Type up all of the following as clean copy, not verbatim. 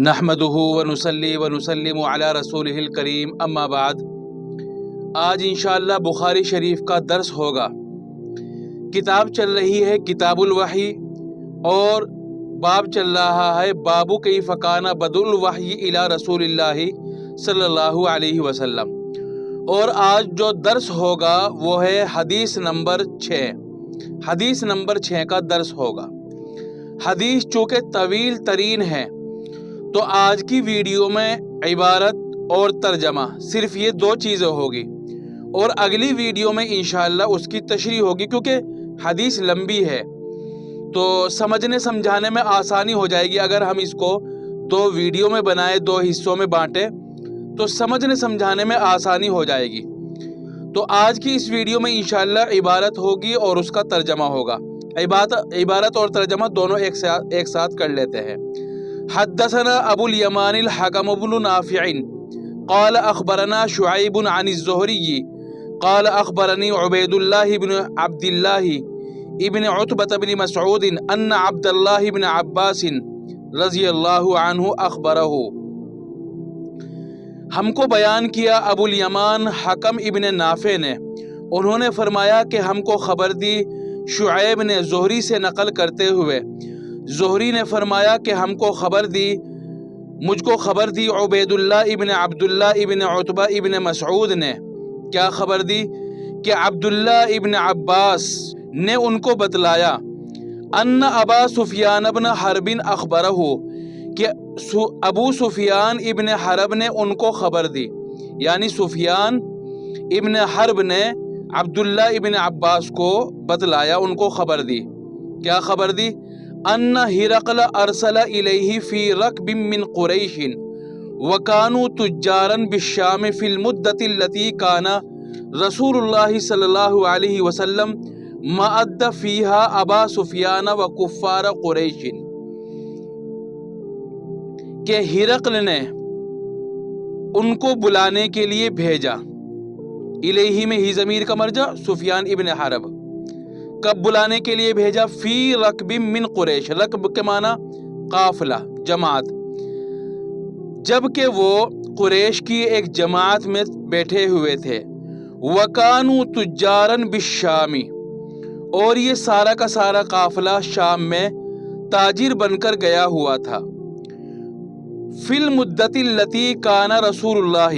نحمدہ ونصلی ونسلم علی رسولہ الکریم اما بعد۔ آج انشاءاللہ بخاری شریف کا درس ہوگا۔ کتاب چل رہی ہے کتاب الوحی اور باب چل رہا ہے باب کیف کان بدء الوحی الی رسول اللہ صلی اللہ علیہ وسلم، اور آج جو درس ہوگا وہ ہے حدیث نمبر 6۔ حدیث نمبر 6 کا درس ہوگا۔ حدیث چونکہ طویل ترین ہے تو آج کی ویڈیو میں عبارت اور ترجمہ صرف یہ 2 چیزیں ہوگی، اور اگلی ویڈیو میں انشاءاللہ اس کی تشریح ہوگی، کیونکہ حدیث لمبی ہے تو سمجھنے سمجھانے میں آسانی ہو جائے گی۔ اگر ہم اس کو 2 ویڈیو میں بنائے، 2 حصوں میں بانٹے تو سمجھنے سمجھانے میں آسانی ہو جائے گی۔ تو آج کی اس ویڈیو میں انشاءاللہ عبارت ہوگی اور اس کا ترجمہ ہوگا۔ عبارت اور ترجمہ دونوں ایک ساتھ کر لیتے ہیں۔ حدثنا ابو الیمان الحکم بن نافع قال اخبرنا شعیب عن الزہری قال اخبرنی عبید اللہ بن عبد اللہ ابن عتبہ بن مسعود ان عبد اللہ بن عباس رضی اللہ عنہ اخبرہ۔ ہم کو بیان کیا ابو الیمان حکم ابن نافع نے، انہوں نے فرمایا کہ ہم کو خبر دی شعیب نے زہری سے نقل کرتے ہوئے۔ زہری نے فرمایا کہ ہم کو مجھ کو خبر دی عبید اللہ ابن عبداللہ ابن عتبہ ابن مسعود نے۔ کیا خبر دی؟ کہ عبداللہ ابن عباس نے ان کو بتلایا ان ابا سفیان ابن حرب اخبرہ، کہ ابو سفیان ابن حرب نے ان کو خبر دی، یعنی سفیان ابن حرب نے عبداللہ ابن عباس کو بتلایا، ان کو خبر دی۔ کیا خبر دی؟ ان ہرقل ارسل الیہ فی رکب من قریش وکانوا تجارا بالشام فی المدۃ التي کان رسول اللہ صلی اللہ علیہ وسلم معد فیہا ابا سفیان وکفار قریش، کہ ہرقل نے ان کو بلانے کے لیے بھیجا۔ الیہ میں ہی ضمیر کا مرجع سفیان ابن حرب۔ کب بلانے کے لیے بھیجا؟ فی رکب من قریش، رکب کے معنی قافلہ، جماعت، جبکہ وہ قریش کی ایک جماعت میں بیٹھے ہوئے تھے۔ وَكَانُوا تُجَّارًا بِالشَّامِ، اور یہ سارا کا سارا قافلہ شام میں تاجر بن کر گیا ہوا تھا۔ فِي الْمُدَّةِ الَّتِي كَانَ رسول اللہ،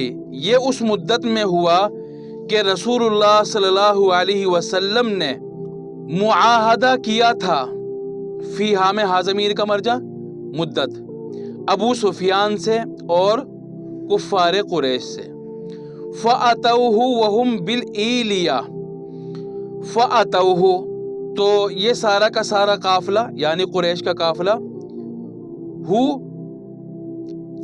یہ اس مدت میں ہوا کہ رسول اللہ صلی اللہ علیہ وسلم نے معاہدہ کیا تھا۔ فیہا میں ہا ضمیر کا مرجع مدت، ابو سفیان سے اور کفار قریش سے۔ فَأَتَوْهُ وَهُمْ بِالْإِيلِيَةِ، فَأَتَوْهُ تو یہ سارا کا سارا قافلہ یعنی قریش کا قافلہ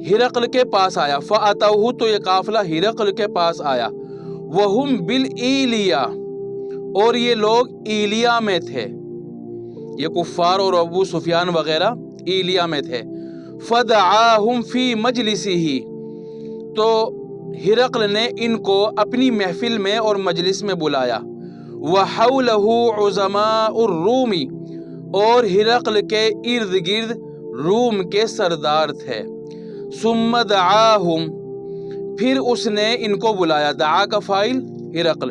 ہرقل کے پاس آیا۔ فَأَتَوْهُ تو یہ قافلہ ہرقل کے پاس آیا۔ وَهُمْ بِالْإِيلِيَةِ، اور یہ لوگ ایلیا میں تھے، یہ کفار اور ابو سفیان وغیرہ ایلیا میں تھے۔ فَدَعَاهُمْ فِي مَجْلِسِهِ، تو ہرقل نے ان کو اپنی محفل میں اور مجلس میں بلایا۔ وَحَوْلَهُ عُظَمَاءُ الرُّومِ، اور ہرقل کے ارد گرد روم کے سردار تھے۔ ثُمَّ دَعَاهُمْ، پھر اس نے ان کو بلایا، دعا کا فاعل ہرقل،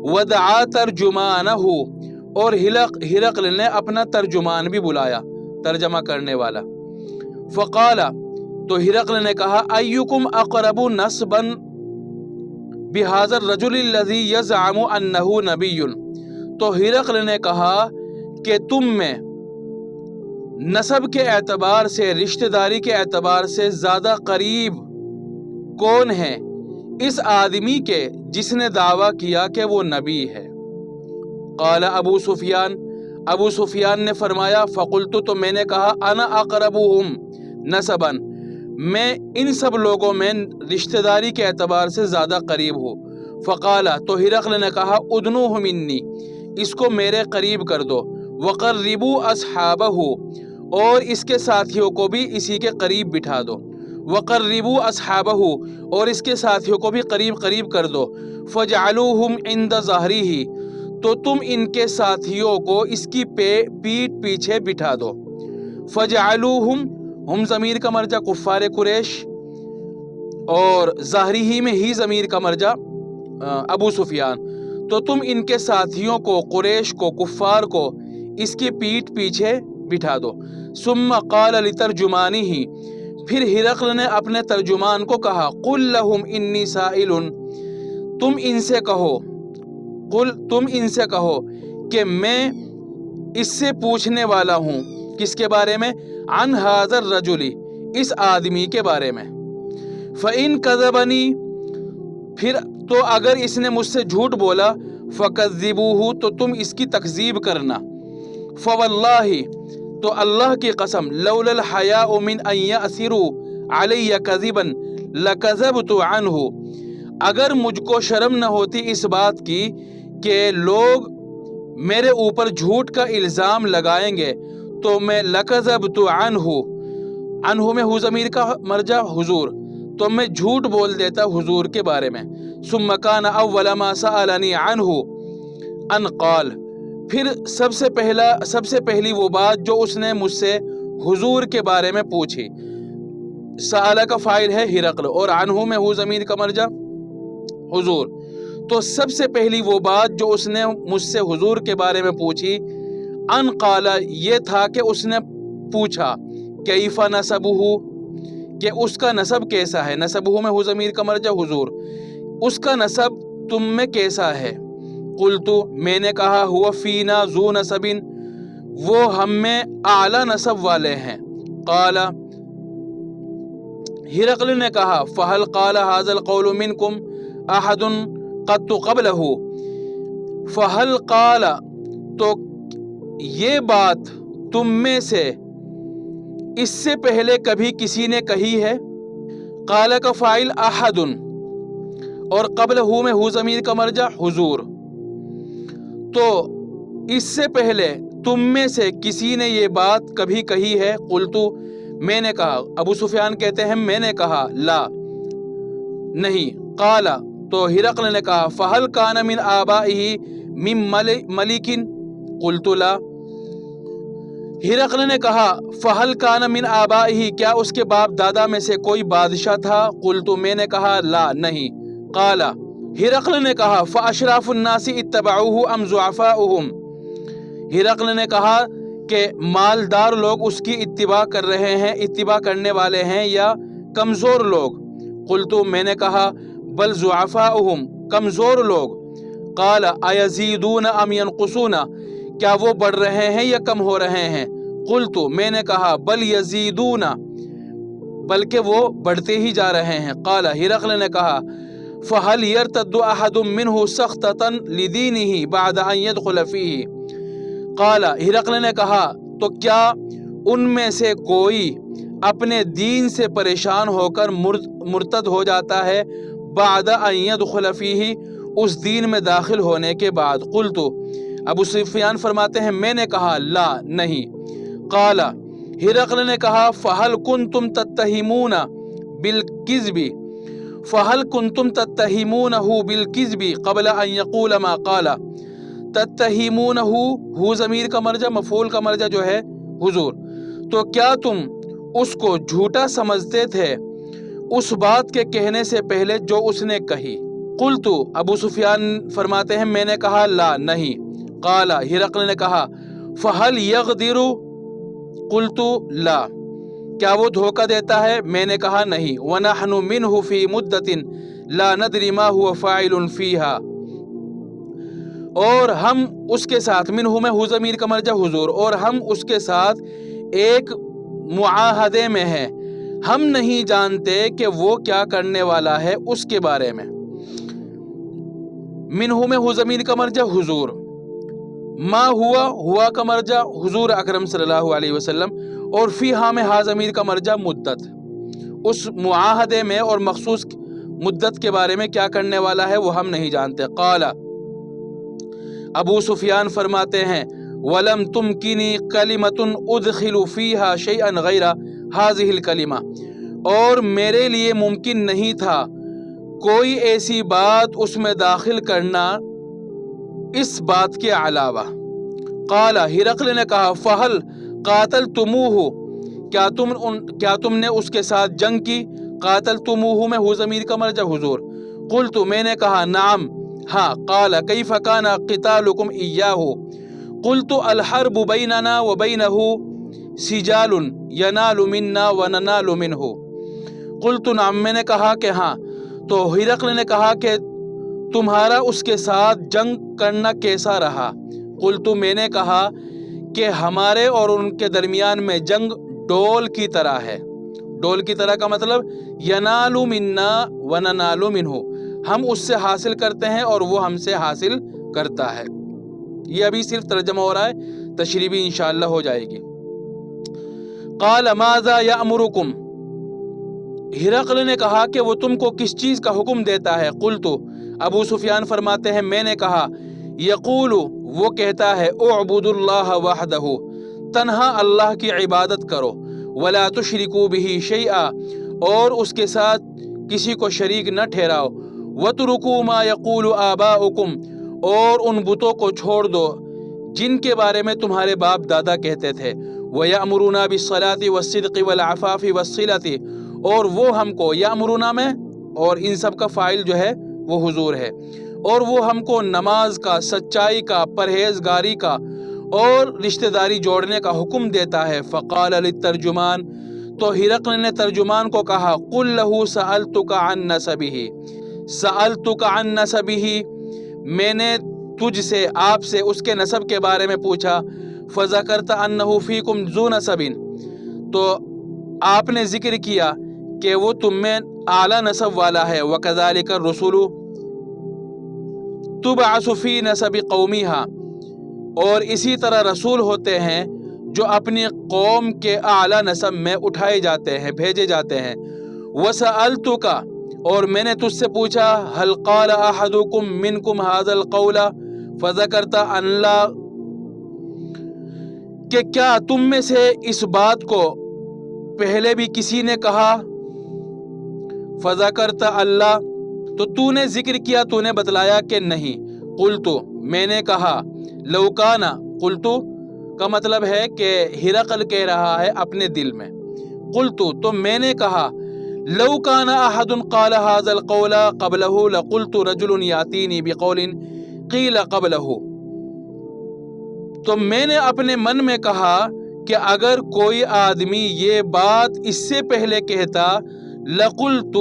وَدَعَا تَرْجُمَانَهُ، اور ہرقل نے اپنا ترجمان بھی بلایا، ترجمہ کرنے والا۔ فقال، تو ہرقل نے کہا، أَيُّكُمْ أَقْرَبُ نَسْبًا بِهَذَا الرَّجُلِ الَّذِي يَزْعَمُ أَنَّهُ نَبِيٌّ، تو ہرقل نے کہا کہ تم میں نسب کے اعتبار سے، رشتہ داری کے اعتبار سے زیادہ قریب کون ہے اس آدمی کے جس نے دعویٰ کیا کہ وہ نبی ہے؟ قال ابو سفیان، ابو سفیان نے فرمایا، فقلت، تو میں نے کہا، انا اقربهم نسبا، میں ان سب لوگوں میں رشتہ داری کے اعتبار سے زیادہ قریب ہوں۔ فقال، تو ہرقل نے کہا، ادنوہ منی، اس کو میرے قریب کر دو۔ وقربوا اصحابہ، اور اس کے ساتھیوں کو بھی اسی کے قریب بٹھا دو۔ وقربوا اصحابہ، اور اس کے ساتھیوں کو بھی قریب قریب کر دو۔ فجعلوہم عند ظہرہ، تو تم ان کے ساتھیوں کو اس کی پیٹھ پیچھے بٹھا دو۔ فجعلوہم ہم ضمیر کا مرجع کفار قریش اور ظاہری ہی میں ہی ضمیر کا مرجع ابو سفیان، تو تم ان کے ساتھیوں کو، قریش کو، کفار کو اس کی پیٹھ پیچھے بٹھا دو۔ ثم قال لترجمانہ، پھر ہرقل نے اپنے ترجمان کو کہا، قل لہم انی سائل، تم ان سے کہو کہ میں اس سے پوچھنے والا ہوں، کس کے بارے میں؟ عن ھذا الرجل، اس آدمی کے بارے میں۔ فإن کذبنی، پھر تو اگر اس نے مجھ سے جھوٹ بولا، فکذبوہ، تو تم اس کی تکذیب کرنا۔ فواللہ، تو اللہ کی قسم، لولا الحیاء من ان یأثروا علی کذبا لکذبت عنہ، اگر مجھ کو شرم نہ ہوتی اس بات کی کہ لوگ میرے اوپر جھوٹ کا الزام لگائیں گے تو میں لکذبت عنہ میں ہو ضمیر کا مرجع حضور، تو میں جھوٹ بول دیتا حضور کے بارے میں۔ ثم کان اول ما سألنی عنہ ان قال، پھر سب سے پہلی وہ بات جو اس نے مجھ سے حضور کے بارے میں پوچھی، سألہ کا فاعل ہے ہرقل اور عنہ میں ہو ضمیر کا مرجع حضور، تو سب سے پہلی وہ بات جو اس نے مجھ سے حضور کے بارے میں پوچھی، ان قال، یہ تھا کہ اس نے پوچھا، کیف نسبہ، کہ اس کا نسب کیسا ہے، نسبہ میں ہو ضمیر کا مرجع حضور، اس کا نسب تم میں کیسا ہے؟ قلت، میں نے کہا، ہوا فینا ذو نسب، وہ ہم میں اعلی نسب والے ہیں۔ قال، ہرقل نے کہا، فہل قال ھذا القول منکم احد قط قبلہ، فہل قال، تو یہ بات تم میں سے اس سے پہلے کبھی کسی نے کہی ہے؟ قال کا فاعل احد اور قبلہ میں ہو ضمیر کا مرجع حضور، تو اس سے پہلے تم میں سے کسی نے یہ بات کبھی کہی ہے؟ قلتو، میں نے کہا، ابو سفیان کہتے ہیں میں نے کہا، لا، نہیں۔ قال، تو ہرقل نے کہا، فہل کان من آبائہ من ملک؟ قلت لا۔ ہرقل نے کہا، فہل کان من آبائہ، کیا اس کے باپ دادا میں سے کوئی بادشاہ تھا؟ قلت، میں نے کہا، لا، نہیں۔ قال، ہرقل نے کہا، فاشراف الناس اتبعوہ ام ضعفاؤہم، ہرقل نے کہا کہ مالدار لوگ اس کی اتباع کر رہے ہیں، اتباع کرنے والے ہیں، یا کمزور لوگ؟ قلت، میں نے کہا، بل ضعفاؤہم، کمزور لوگ۔ قال، ایزیدون ام ینقصون، کیا وہ بڑھ رہے ہیں یا کم ہو رہے ہیں؟ قلت، میں نے کہا، بل یزیدون، بلکہ وہ بڑھتے ہی جا رہے ہیں۔ قال، ہرقل نے کہا، فہل یرتد احد منہ سخطۃ لدینہ بعد ان یدخل فیہ؟ قال، ہرقل نے کہا، تو کیا ان میں سے کوئی اپنے دین سے پریشان ہو کر مرتد ہو جاتا ہے بعد ان یدخل فیہ، اس دین میں داخل ہونے کے بعد؟ قلت، ابو سفیان فرماتے ہیں میں نے کہا، لا، نہیں۔ قال، ہرقل نے کہا، فہل کنتم تتہمون بالکذب، فہل کنتم تتہمونہ بالکذب قبل ان یقول ما قال، تتہمونہ ہو ضمیر کا مرجع، مفعول کا مرجع جو ہے حضور، تو کیا تم اس کو جھوٹا سمجھتے تھے اس بات کے کہنے سے پہلے جو اس نے کہی؟ قلت، ابو سفیان فرماتے ہیں میں نے کہا، لا، نہیں۔ قال، ہرقل نے کہا، فہل یغدر؟ قلت، لا، کیا وہ دھوکہ دیتا ہے؟ میں نے کہا، نہیں۔ ونحن منہ فی مدۃ لا ندری ما هو فاعل فیہا، اور ہم اس کے ساتھ، منہ میں ہو ضمیر کا مرجع حضور، اور ہم اس کے ساتھ ایک معاہدے میں ہیں، ہم نہیں جانتے کہ وہ کیا کرنے والا ہے اس کے بارے میں۔ منہ میں ہو ضمیر کا مرجع حضور، ما ہوا کا مرجع حضور اکرم صلی اللہ علیہ وسلم، اور فیہا میں ہا ضمیر کا مرجع مدت، اس معاہدے میں اور مخصوص مدت کے بارے میں کیا کرنے والا ہے وہ ہم نہیں جانتے۔ قال، ابو سفیان فرماتے ہیں، وَلَمْ تُمْكِنِي كَلِمَةٌ أُدْخِلُ فِيهَا شَيْئًا غَيْرَ هَذِهِ الْكَلِمَةِ، اور میرے لیے ممکن نہیں تھا کوئی ایسی بات اس میں داخل کرنا اس بات کے علاوہ۔ قال، ہرقل نے کہا، فَهَلْ قَاتَلْتُمُوهُ، کیا تم نے اس کے ساتھ جنگ کی؟ قاتلتموہ میں ہو ضمیر کا مرجع حضور. قلت میں نے کہا نعم ہاں. قال کیف کان قتالکم ایاہ؟ قلت الحرب بیننا وبینہ سجال ینال منا وننال منہ. قلت نعم میں نے کہا کہ ہاں. تو ہرقل نے کہا کہ تمہارا اس کے ساتھ جنگ کرنا کیسا رہا؟ قلت میں نے کہا کہ ہمارے اور ان کے درمیان میں جنگ ڈول کی طرح ہے. ڈول کی طرح کا مطلب ینال منا وننال منہ، ہم اس سے حاصل کرتے ہیں اور وہ ہم سے حاصل کرتا ہے. یہ ابھی صرف ترجمہ ہو رہا ہے، تشریح بھی انشاءاللہ ہو جائے گی. قال ماذا یأمرکم؟ ہرقل نے کہا کہ وہ تم کو کس چیز کا حکم دیتا ہے؟ قلت ابو سفیان فرماتے ہیں میں نے کہا یقول وہ کہتا ہے اعبدوا اللہ وحدہ، تنہا اللہ کی عبادت کرو، ولا تشرکوا بہ شیئا، اور اس کے ساتھ کسی کو شریک نہ ٹھہراؤ، واترکوا ما یقول آباؤکم، اور ان بتوں کو چھوڑ دو جن کے بارے میں تمہارے باپ دادا کہتے تھے، وَيَأْمُرُونَا بِالصَّلَاةِ وَالصِّدْقِ وَالْعَفَافِ وَالصِّلَةِ، اور وہ ہم کو یأمرuna میں، اور ان سب کا فاعل جو ہے وہ حضور ہے، اور وہ ہم کو نماز کا، سچائی کا، پرہیزگاری کا اور رشتہ داری جوڑنے کا حکم دیتا ہے. فقال للترجمان، تو ہرقل نے ترجمان کو کہا قل لہ سألتک عن نسبہ، سألتک عن نسبہ، میں نے تجھ سے، آپ سے اس کے نسب کے بارے میں پوچھا. فذکرت انہ فیکم ذو نسب، تو آپ نے ذکر کیا کہ وہ تم میں اعلیٰ نسب والا ہے. وکذالک الرسل تبعث فی نسب قومیہا، اور اسی طرح رسول ہوتے ہیں جو اپنی قوم کے اعلیٰ نسب میں اٹھائے جاتے ہیں، بھیجے جاتے ہیں. وسألتک، اور میں نے تجھ سے پوچھا هل قال احدکم منکم هذا القول، فذکرت ان لا، کہ کیا تم میں سے اس بات کو پہلے بھی کسی نے کہا؟ فذکرت اللہ، تو تو نے ذکر کیا، تو نے بتلایا کہ نہیں. قلت، میں نے کہا لو کان، قلت کا مطلب ہے کہ ہرقل کہہ رہا ہے اپنے دل میں. قلت، تو میں نے کہا لو کان احد قال هذا القول قبلہ لقلت رجل یاتینی بقول قیل قبلہ، تو میں نے اپنے من میں کہا کہ اگر کوئی آدمی یہ بات اس سے پہلے کہتا لقلت،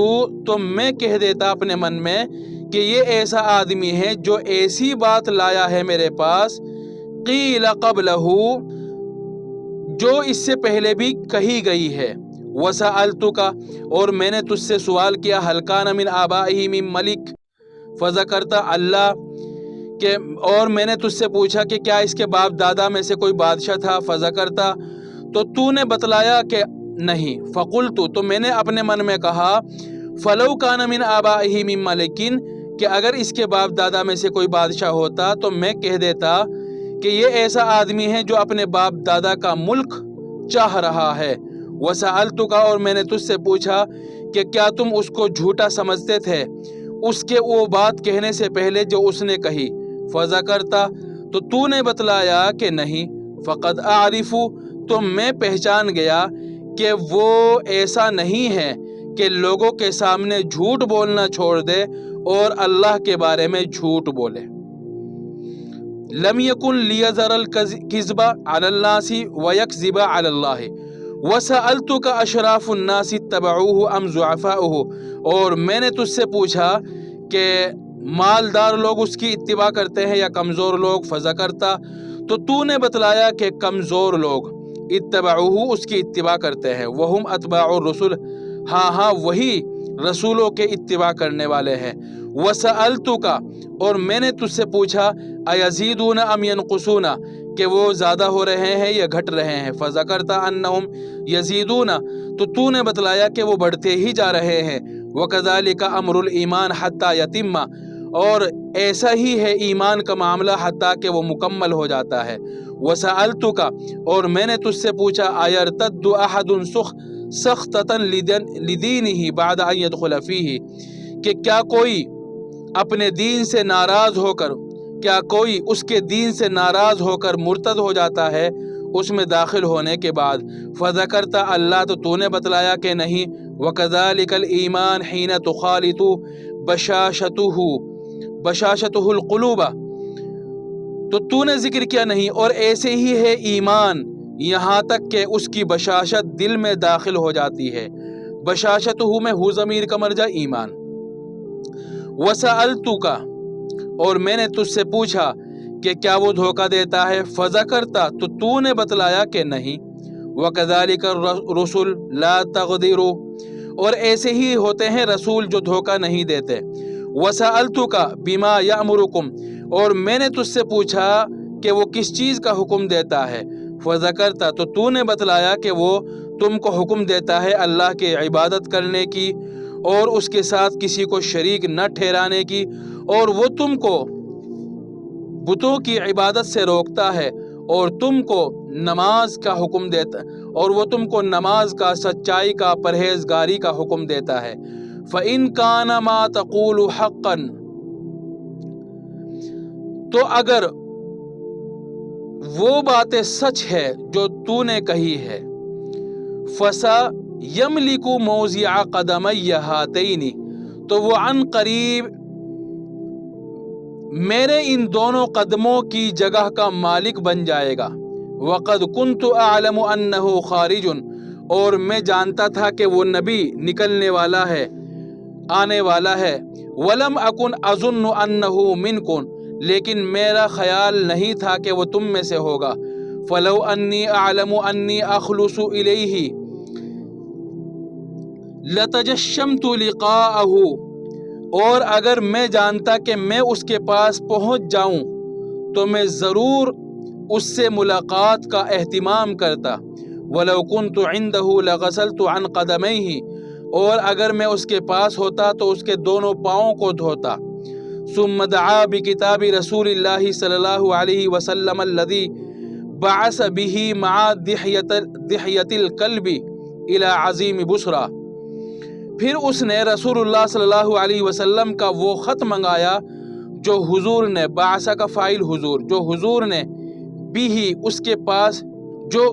تو میں کہہ دیتا اپنے من میں کہ یہ ایسا آدمی ہے جو ایسی بات لایا ہے میرے پاس، قیل قبلہ، جو اس سے پہلے بھی کہی گئی ہے. وسألتک، اور میں نے تجھ سے سوال کیا هل کان من آبائہ من ملک، فذکرت اللہ، کہ اور میں نے تجھ سے پوچھا کہ کیا اس کے باپ دادا میں سے کوئی بادشاہ تھا، فذکرت، تو نے بتلایا کہ نہیں. فقلت، تو میں نے اپنے من میں کہا فلو کان من آبائہ من ملکن، کہ اگر اس کے باپ دادا میں سے کوئی بادشاہ ہوتا تو میں کہہ دیتا کہ یہ ایسا آدمی ہے جو اپنے باپ دادا کا ملک چاہ رہا ہے. وسألتک، اور میں نے تجھ سے پوچھا کہ کیا تم اس کو جھوٹا سمجھتے تھے اس کے وہ بات کہنے سے پہلے جو اس نے کہی. فذکرت، تو نے بتلایا کہ نہیں. فقد اعرف، تو میں پہچان گیا کہ وہ ایسا نہیں ہے کہ لوگوں کے سامنے جھوٹ بولنا چھوڑ دے اور اللہ کے بارے میں جھوٹ بولے. لم یکن لیذر الکذب علی الناس ویکذب علی اللہ، وسألتک اشراف الناس اتبعوہ ام ضعفاؤہ، اور میں نے تجھ سے پوچھا کہ مالدار لوگ اس کی اتباع کرتے ہیں یا کمزور لوگ. فذکرت، تو نے بتلایا کہ کمزور لوگ اتبعوہ اس کی اتباع کرتے ہیں. وہم اتباع الرسل، ہاں وہی رسولوں کے اتباع کرنے والے ہیں. وسألتک، اور میں نے تجھ سے پوچھا ایزیدون ام ینقصون، کہ وہ زیادہ ہو رہے ہیں یا گھٹ رہے ہیں. فذکرت انہم یزیدون، تو نے بتلایا کہ وہ بڑھتے ہی جا رہے ہیں. وکذالک امر الایمان حتی یتم، اور ایسا ہی ہے ایمان کا معاملہ حتیٰ کہ وہ مکمل ہو جاتا ہے. وسألتک، اور میں نے تجھ سے پوچھا ایرتد احد سخطۃ لدینہ بعد ان یدخل فیہ، کہ کیا کوئی اپنے دین سے ناراض ہو کر، کیا کوئی اس کے دین سے ناراض ہو کر مرتد ہو جاتا ہے اس میں داخل ہونے کے بعد فذکرت اللہ تو تو نے بتلایا کہ نہیں وکذالک الایمان حین تخالط بشاشتہ القلوب تو نے ذکر کیا نہیں اور ایسے ہی ہے ایمان یہاں تک کہ اس کی بشاشت دل میں داخل ہو جاتی ہے. بشاشتہ میں ہو ضمیر کا مرجع ایمان. وسألتک اور میں نے تجھ سے پوچھا کہ کیا وہ دھوکہ دیتا ہے فذکرت تو نے بتلایا کہ نہیں. وکذالک الرسل لا تغدر اور ایسے ہی ہوتے ہیں رسول جو دھوکہ نہیں دیتے. وسألتک بما یأمرکم اور میں نے تجھ سے پوچھا کہ وہ کس چیز کا حکم دیتا ہے فذکرت تو نے بتلایا کہ وہ تم کو حکم دیتا ہے اللہ کے عبادت کرنے کی اور اس کے ساتھ کسی کو شریک نہ ٹھہرانے کی اور وہ تم کو بتوں کی عبادت سے روکتا ہے اور تم کو نماز کا حکم دیتا اور وہ تم کو نماز کا سچائی کا پرہیزگاری کا حکم دیتا ہے. فَإِن كَانَ مَا تَقُولُ حَقًّا تو اگر وہ باتیں سچ ہے جو تو نے کہی ہے فَسَيَمْلِكُ مَوْضِعَ قَدَمَيَّ هَاتَيْنِ تو وہ عن قریب میرے ان دونوں قدموں کی جگہ کا مالک بن جائے گا. وَقَدْ كُنْتُ أَعْلَمُ أَنَّهُ خَارِجٌ اور میں جانتا تھا کہ وہ نبی نکلنے والا ہے آنے والا ہے. وَلَمْ أَكُنْ أَظُنُّ أَنَّهُ مِنْكُمْ لیکن میرا خیال نہیں تھا کہ وہ تم میں سے ہوگا. فَلَوْ أَنِّي أَعْلَمُ أَنِّي أَخْلُصُ إِلَيْهِ لَتَجَشَّمْتُ لِقَاءَهُ اور اگر میں جانتا کہ میں اس کے پاس پہنچ جاؤں تو میں ضرور اس سے ملاقات کا اہتمام کرتا. وَلَوْ كُنْتُ عِنْدَهُ لَغَسَلْتُ عَنْ قَدَمَيْهِ اور اگر میں اس کے پاس ہوتا تو اس کے دونوں پاؤں کو دھوتا. ثم دعا بکتاب رسول اللہ صلی اللہ علیہ وسلم الذي بعث به مع دحیۃ الکلب الى عظیم بصرہ پھر اس نے رسول اللہ صلی اللہ علیہ وسلم کا وہ خط منگایا جو حضور نے بعثہ کا فاعل حضور جو حضور نے بھی اس کے پاس جو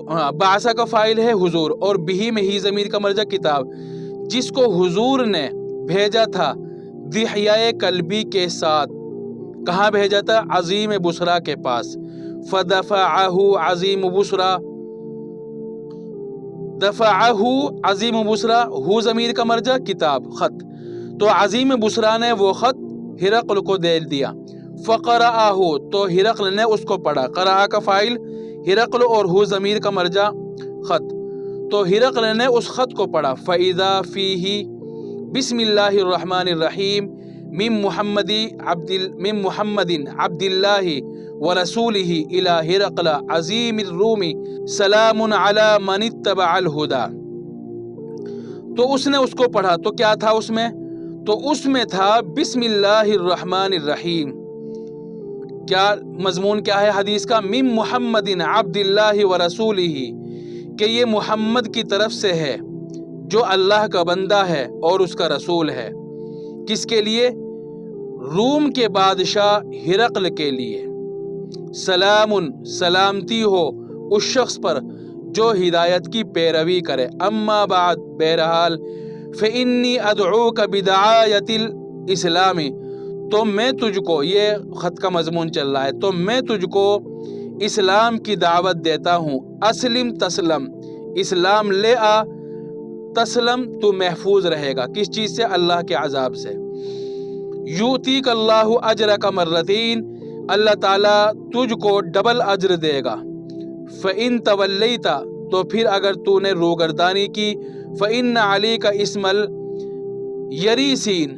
بعثہ کا فاعل ہے حضور اور بھی میں ہی ضمیر کا مرجع کتاب جس کو حضور نے بھیجا تھا دحیہ کلبی کے ساتھ. کہاں بھیجا تھا؟ عظیم بصرہ کے پاس. فدفعہ عظیم بصرہ دفعہ عظیم بصرہ ہو ضمیر کا مرجع کتاب خط تو عظیم بصرہ نے وہ خط ہرقل کو دے دیا. فقرأہ تو ہرقل نے اس کو پڑھا. قرأ کا فاعل ہرقل اور ہو ضمیر کا مرجع خط تو ہرقل نے اس خط کو پڑھا. فإذا فیہ بسم اللہ الرحمن الرحیم من محمد عبد اللہ ورسولہ الی ہرقل عظیم الروم سلام علی من اتبع الہدی تو اس نے اس کو پڑھا. تو کیا تھا اس میں؟ تو اس میں تھا بسم اللہ الرحمن الرحیم. کیا مضمون کیا ہے حدیث کا؟ من محمد عبد اللہ ورسولہ کہ یہ محمد کی طرف سے ہے جو اللہ کا بندہ ہے اور اس کا رسول ہے. کس کے لیے؟ روم کے بادشاہ ہرقل کے لیے. سلام سلامتی ہو اس شخص پر جو ہدایت کی پیروی کرے. اما بعد بہرحال فإنی ادعوک بدعایت الاسلام تو میں تجھ کو یہ خط کا مضمون چل رہا ہے تو میں تجھ کو اسلام کی دعوت دیتا ہوں. اسلم تسلم اسلام لے آ تسلم تو محفوظ رہے گا. کس چیز سے؟ اللہ کے عذاب سے. یوتیک اللہ اجرک مرتین اللہ تعالیٰ تجھ کو ڈبل اجر دے گا. فإن تولیت تو پھر اگر تو نے روگردانی کی فإن علیک اسم الیریسین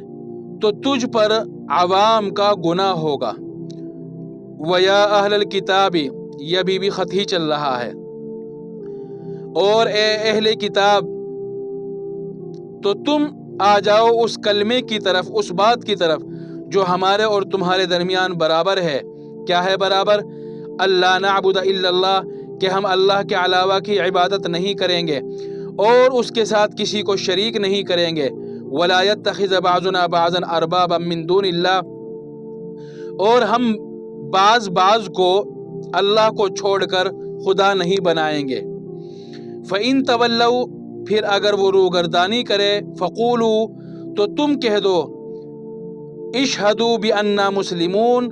تو تجھ پر عوام کا گناہ ہوگا. ویا اہل الکتاب یہ ابھی بھی خط ہی چل رہا ہے. اور اے اہل کتاب تو تم آ جاؤ اس کلمے کی طرف اس بات کی طرف جو ہمارے اور تمہارے درمیان برابر ہے. کیا ہے برابر؟ اللہ نعبد الا اللہ کہ ہم اللہ کے علاوہ کی عبادت نہیں کریں گے اور اس کے ساتھ کسی کو شریک نہیں کریں گے. ولا يتخذ بعضنا بعضا اربابا من دون اللہ اور ہم بعض کو اللہ کو چھوڑ کر خدا نہیں بنائیں گے۔ فَإِن تَوَلَّوْا پھر اگر وہ روگردانی کرے فَقُولُوا تو تم کہہ دو اشہدوا بِأَنَّا مسلمون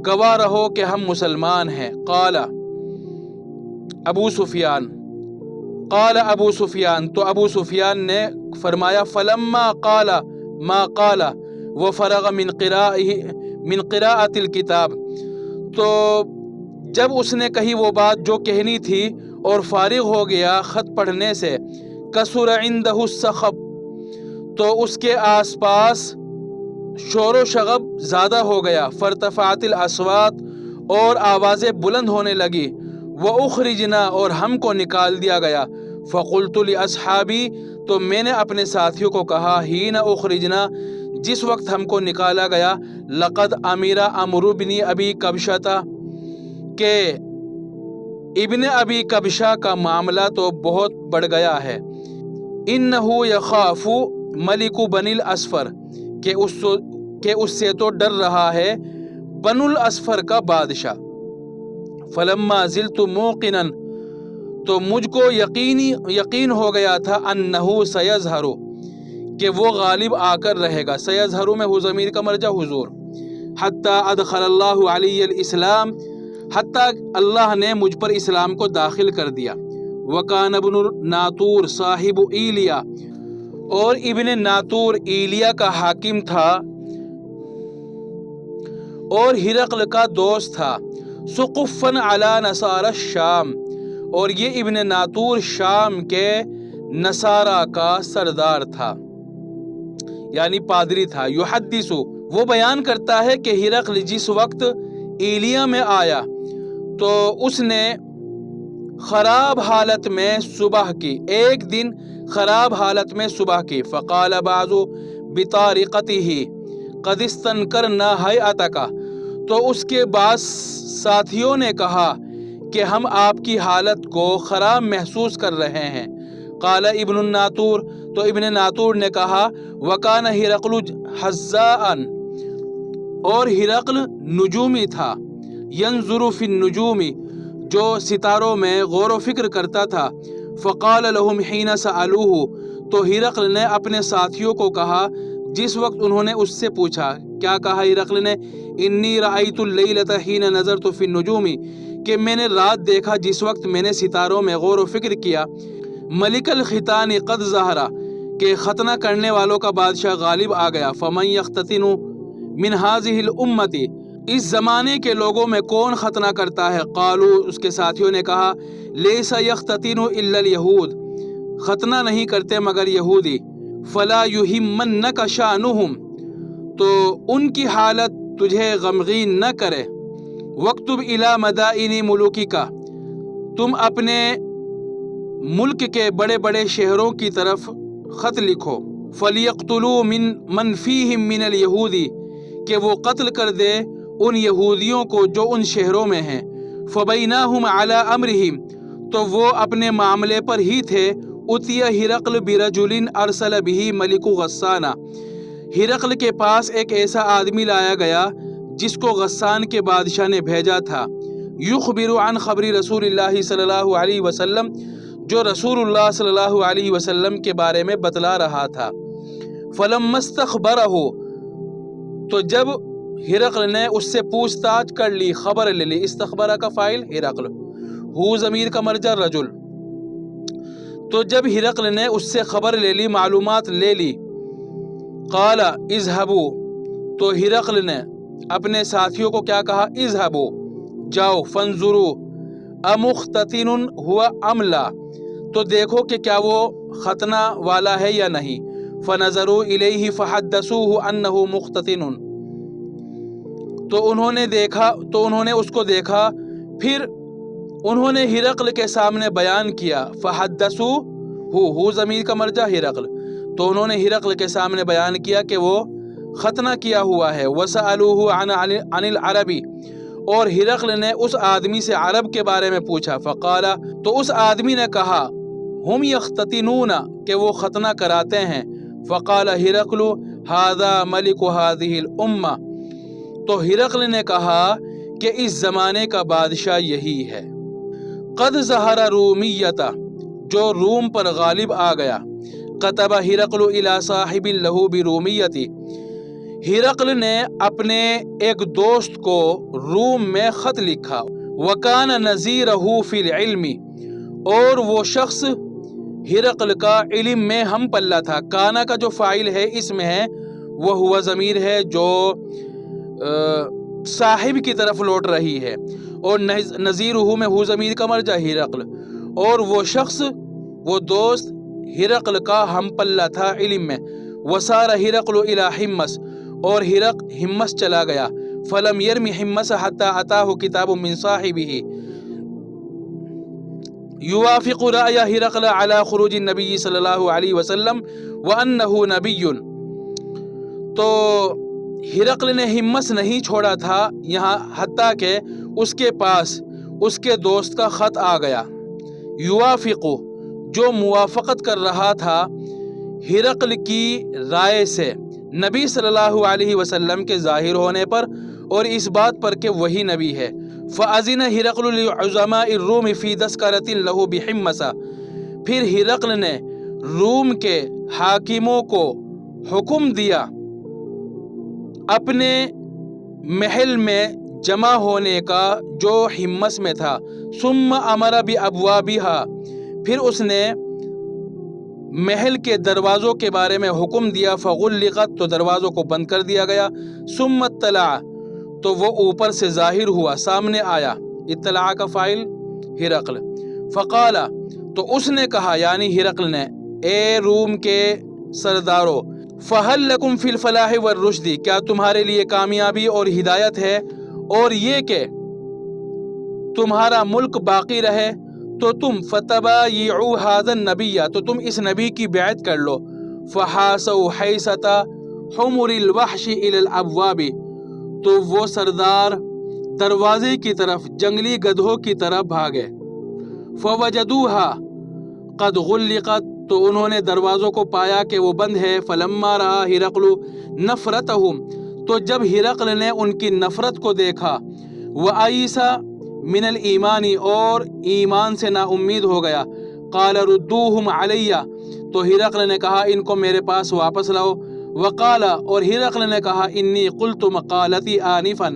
گواہ رہو کہ ہم مسلمان ہیں۔ قال ابو سفیان تو ابو سفیان نے فرمایا فلما قال ما قال وفرغ من قراءة الكتاب تو جب اس نے کہی وہ بات جو کہنی تھی اور فارغ ہو گیا خط پڑھنے سے کثر عنده الصخب تو اس کے آس پاس شور و شغب زیادہ ہو گیا، فارتفعت الاصوات اور آوازیں بلند ہونے لگی، واخرجنا اور ہم کو نکال دیا گیا، فقلت لاصحابی تو میں نے اپنے ساتھیوں کو کہا حین اخرجنا جس وقت ہم کو نکالا گیا، لقد امیر عمرو بن ابی کبشہ کہ ابن ابی کبشہ کا معاملہ تو بہت بڑھ گیا ہے، انہ یخاف ملک بنی الاصفر کہ اس سے تو ڈر رہا ہے بنو الاصفر کا بادشاہ، فلما زلت موقنا تو مجھ کو یقین ہو گیا تھا انہ سیظہر کہ وہ غالب آ کر رہے گا، سیظہر میں ہو ضمیر کا مرجع حضور، حتی ادخل اللہ علی الاسلام حتی اللہ نے مجھ پر اسلام کو داخل کر دیا، وکان ابن ناطور صاحب ایلیا اور ابن ناطور ایلیا کا حاکم تھا اور ہرقل کا دوست تھا، سقفاً علی نصارى الشام اور یہ ابن ناطور شام کے نصارہ کا سردار تھا یعنی پادری تھا، یحدث وہ بیان کرتا ہے کہ ہرقل جس وقت ایلیا میں آیا تو اس نے خراب حالت میں صبح کی، ایک دن خراب حالت میں صبح کی، فقال بعض بطارقته قد استنکرنا ہیئتک تو اس کے بعض ساتھیوں نے کہا کہ ہم آپ کی حالت کو خراب محسوس کر رہے ہیں، قال ابن الناطور تو ابن ناطور نے کہا وکان ہرقل حذاء اور ہرقل نجومی تھا، ینظر فی النجوم جو ستاروں میں غور و فکر کرتا تھا، فقال لهم حین سألوه تو ہرقل نے اپنے ساتھیوں کو کہا جس وقت انہوں نے اس سے پوچھا، کیا کہا ہرقل نے، انی رأیت اللیلۃ حین نظرت فی النجوم کہ میں نے رات دیکھا جس وقت میں نے ستاروں میں غور و فکر کیا، ملک الختان قد ظہر کہ ختنہ کرنے والوں کا بادشاہ غالب آ گیا، فمن یختتن من هذه الامۃ اس زمانے کے لوگوں میں کون ختنہ کرتا ہے، قالو اس کے ساتھیوں نے کہا لیس یختتن الا الیہود ختنہ نہیں کرتے مگر یہودی، فلا یہمنک شانہم تو ان کی حالت تجھے غمگین نہ کرے، وَاکْتُبْ إِلَى مَدَائِنِ مُلُوکِکَ تم اپنے ملک کے بڑے بڑے شہروں کی طرف خط لکھو، فَلْيَقْتُلُوا مَنْ فِيهِمْ مِنَ الْيَهُودِ کہ وہ قتل کر دے ان یہودیوں کو جو ان شہروں میں ہیں، فَبَيْنَاهُمْ عَلَىٰ أَمْرِهِمْ تو وہ اپنے معاملے پر ہی تھے، اُتِیَ ہرقل بِرَجُلٍ أَرْسَلَ بِهِ مَلِكُ غَسَّانَ ہرقل کے پاس ایک ایسا آدمی لایا گیا جس کو غسان کے بادشاہ نے بھیجا تھا، یخبر عن خبر رسول اللہ صلی اللہ علیہ وسلم جو رسول اللہ صلی اللہ علیہ وسلم کے بارے میں بتلا رہا تھا، فلما استخبرہ تو جب ہرقل نے اس سے پوچھ تاچھ کر لی، خبر لے لی، استخبرہ کا فاعل ہرقل، ہو ضمیر کا مرجع رجل، تو جب ہرقل نے اس سے خبر لے لی، معلومات لے لی، قال اذهبوا تو ہرقل نے اپنے ساتھیوں کو کیا کہا، اذهبوا جاؤ، فانظروا امختتن ہوا ام لا تو دیکھو کہ کیا وہ ختنہ والا ہے یا نہیں، فنظروا الیہ فحدثوه انہ مختتن تو انہوں نے اس کو دیکھا، پھر انہوں نے ہرقل کے سامنے بیان کیا، فحدثوه ہو ضمیر کا مرجع ہرقل تو انہوں نے ہرقل کے سامنے بیان کیا کہ وہ ختنہ کیا ہوا ہے، وسألوه عن العربی اور ہرقل نے اس آدمی سے عرب کے بارے میں پوچھا، فقال تو اس آدمی نے کہا ہم یختتنون کہ وہ ختنہ کراتے ہیں، فقال ہرقل ھذا ملک هذه الامہ تو ہرقل نے کہا کہ اس زمانے کا بادشاہ یہی ہے، قد ظہر رومیتا جو روم پر غالب آ گیا. کتب ہرقل الی صاحب لہ برومیتی ہرقل نے اپنے ایک دوست کو روم میں خط لکھا. وکان نظیرہ فی العلم اور وہ شخص ہرقل کا علم میں ہم پلہ تھا. کانا کا جو فاعل ہے اس میں ہے وہ ہوا ضمیر ہے جو صاحب کی طرف لوٹ رہی ہے اور نظیرہ میں ہو ضمیر کا مرجع ہرقل اور وہ شخص وہ دوست ہرقل کا ہم پلہ تھا علم میں. وسار ہرقل الی حمص اور حمص چلا گیا. فلم یرم حمص حتی اتاہ کتاب من صاحبہ یوافق رأی ہرقل علی خروج النبی صلی اللہ علیہ وسلم وانہ نبی. تو ہرقل نے حمص نہیں چھوڑا تھا یہاں حتیٰ کہ اس کے پاس اس کے دوست کا خط آ گیا. یوافق جو موافقت کر رہا تھا ہرقل کی رائے سے نبی صلی اللہ علیہ وسلم کے ظاہر ہونے پر اور اس بات پر کہ وہی نبی ہے. فأذن ہرقل لعظماء الروم فی تذکرۃ لہ بحمص پھر ہرقل نے روم کے حاکموں کو حکم دیا اپنے محل میں جمع ہونے کا جو حمص میں تھا. ثم امر بابوابھا پھر اس نے محل کے دروازوں کے بارے میں حکم دیا. فغلقت تو دروازوں کو بند کر دیا گیا. ثم اطلع تو وہ اوپر سے ظاہر ہوا سامنے آیا. اطلاع کا فاعل ہرقل. فقال تو اس نے کہا یعنی ہرقل نے اے روم کے سردارو فہل لکم فی الفلاح والرشد کیا تمہارے لیے کامیابی اور ہدایت ہے اور یہ کہ تمہارا ملک باقی رہے تو تم فتبایعوا ھذا النبی تو تم اس نبی کی بیعت کر لو. فحاسوا حیثۃ حمر الوحش الی الابواب تو وہ سردار دروازے کی طرف جنگلی گدھوں کی طرف بھاگے. فوجدوها قد غلقت تو انہوں نے دروازوں کو پایا کہ وہ بند ہے. فلما رأى ہرقل نفرتهم تو جب ہرقل نے ان کی نفرت کو دیکھا وَأَيِّسَ من الایمان اور ایمان سے نا امید ہو گیا. قال ردوہم علی تو ہرقل نے کہا ان کو میرے پاس واپس لاؤ. وقال اور ہرقل نے کہا انی قلت مقالتی آنفا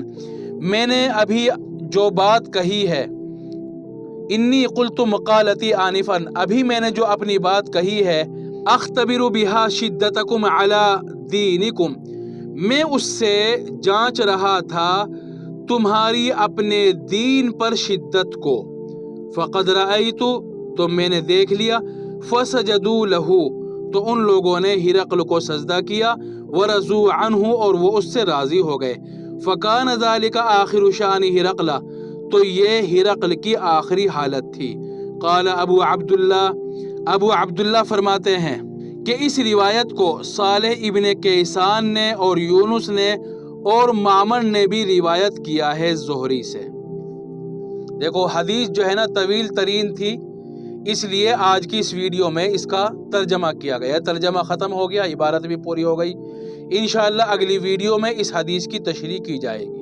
میں نے ابھی جو بات کہی ہے انی قلت مقالتی آنفا ابھی میں نے جو اپنی بات کہی ہے اختبر بہا شدتکم علی دینکم میں اس سے جانچ رہا تھا تمہاری اپنے دین پر شدت کو. فقد رأیت تو میں نے دیکھ لیا. فسجدوا لہ تو ان لوگوں نے ہرقل کو سجدہ کیا. ورضوا عنہ اور وہ اس سے راضی ہو گئے. فکان ذلک آخر شان ہرقل تو یہ ہرقل کی آخری حالت تھی. قال ابو عبداللہ فرماتے ہیں کہ اس روایت کو صالح ابن کیسان نے اور یونس نے اور معمر نے بھی روایت کیا ہے زہری سے. دیکھو حدیث جو ہے نا طویل ترین تھی اس لیے آج کی اس ویڈیو میں اس کا ترجمہ کیا گیا. ترجمہ ختم ہو گیا عبارت بھی پوری ہو گئی. انشاءاللہ اگلی ویڈیو میں اس حدیث کی تشریح کی جائے گی.